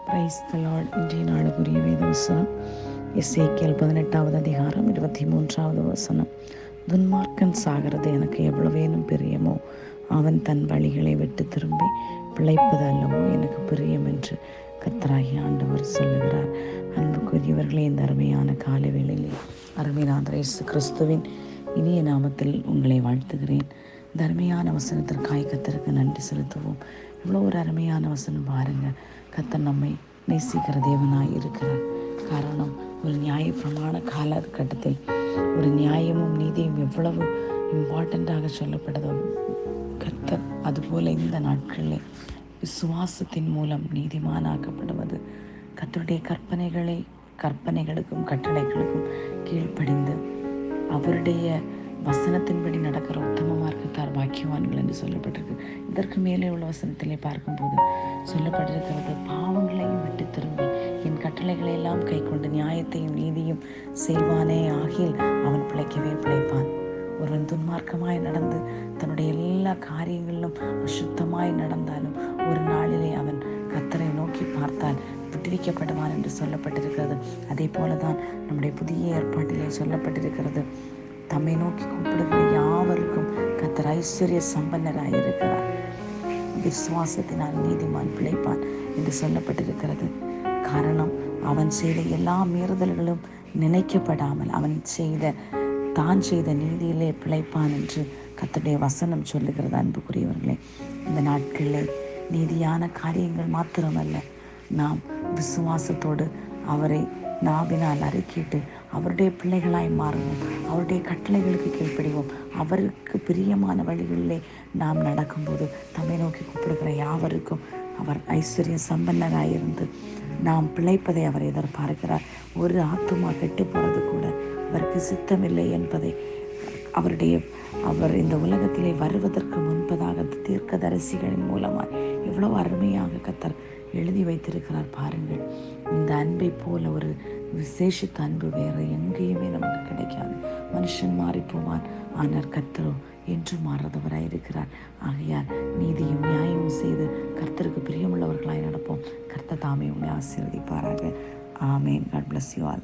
Praise the Lord. இன்றைய நாளுக்குரிய வேத வசனம் எசேக்கியேல் 18வது அதிகாரம் 23வது வசனம். துன்மார்க்கன் சாகிறது எனக்கு எவ்வளவேனும் பிரியமோ, அவன் தன் வழிகளை விட்டு திரும்பி பிழைப்பது அல்லவோ எனக்கு பிரியம் என்று கர்த்தராகிய ஆண்டவர் சொல்லுகிறார். அன்புக்குரியவர்களே, இந்த அருமையான காலை வேளையிலே அருமைநாதர் இயேசு கிறிஸ்துவின் இனிய நாமத்தில் உங்களை வாழ்த்துகிறேன். இந்த அருமையான வசனத்திற்காய் கர்த்தருக்கு நன்றி செலுத்துவோம். இவ்வளோ ஒரு அருமையான வசனம் பாருங்க. கர்த்தர் நம்மை நேசிக்கிற தேவனாய் இருக்கிறார். காரணம், ஒரு நியாய பிரமாண காலகட்டத்தில் ஒரு நியாயமும் நீதியும் எவ்வளவு இம்பார்ட்டண்ட்டாக சொல்லப்படுதோ கர்த்தர் அதுபோல இந்த நாட்களில் விசுவாசத்தின் மூலம் நீதிமானாக்கப்படுவது, கர்த்தருடைய கற்பனைகளுக்கும் கட்டளைகளுக்கும் கீழ்ப்படிந்து அவருடைய வசனத்தின்படி நடக்கிற உத்தம மார்க்கத்தார் பாக்கியவான்கள் என்று சொல்லப்பட்டிருக்கு. இதற்கு மேலே உள்ள வசனத்திலே பார்க்கும்போது சொல்லப்பட்டிருக்கிறது, பாவங்களையும் விட்டு திரும்பி என் கட்டளைகளை எல்லாம் கை கொண்டு நியாயத்தையும் நீதியும் செய்வானே ஆகில் அவன் பிழைக்கவே பிழைப்பான். ஒருவன் துன்மார்க்கமாய் நடந்து தன்னுடைய எல்லா காரியங்களிலும் அசுத்தமாய் நடந்தாலும் ஒரு நாளிலே அவன் கர்த்தரை நோக்கி பார்த்தால் விடுவிக்கப்படுவான் என்று சொல்லப்பட்டிருக்கிறது. அதே போலதான் நம்முடைய புதிய ஏற்பாட்டிலே சொல்லப்பட்டிருக்கிறது, தம்மை நோக்கி கூப்பிடுகிற யாவருக்கும் கர்த்தர் ஐஸ்வர்ய சம்பன்னராயிருக்கிறார். விசுவாசத்தினால் நீதிமான் பிழைப்பான் என்று சொல்லப்பட்டிருக்கிறது. காரணம், அவன் செய்த எல்லா மீறுதல்களும் நினைக்கப்படாமல் தான் செய்த நீதியிலே பிழைப்பான் என்று கர்த்தருடைய வசனம் சொல்லுகிறது. அன்புக்குரியவர்களே, இந்த நாட்களிலே நீதியான காரியங்கள் மாத்திரமல்ல, நாம் விசுவாசத்தோடு அவரை நாவினால் அறிக்கையிட்டு அவருடைய பிள்ளைகளாய் மாறுவோம். அவருடைய கட்டளைகளுக்கு கீழ்ப்படிவோம். அவருக்கு பிரியமான வழிகளிலே நாம் நடக்கும்போது தம்மை நோக்கி கூப்பிடுகிற யாவருக்கும் அவர் ஐஸ்வர்ய சம்பன்னராயிருந்து நாம் பிழைப்பதை அவர் எதிர்பார்க்கிறார். ஒரு ஆத்துமா கெட்டு போறது கூட அவருக்கு சித்தமில்லை என்பதை அவர் இந்த உலகத்திலே வருவதற்கு முன்பதாக தீர்க்கதரிசிகளின் மூலமாய் எவ்வளவு அருமையாக கர்த்தர் எழுதி வைத்திருக்கிறார் பாருங்கள். இந்த அன்பை போல ஒரு விசேஷித்த அன்பு வேறு எங்கேயுமே நமக்கு கிடைக்காது. மனுஷன் மாறி போவான், ஆனால் கர்த்தரோ என்று மாறாதவராய் இருக்கிறார். ஆகையால் நீதியும் நியாயமும் செய்து கர்த்தருக்கு பிரியமுள்ளவர்களாய் நடப்போம். கர்த்தர் தாமே உங்களை ஆசீர்வதிப்பாராக. ஆமேன். God bless you all.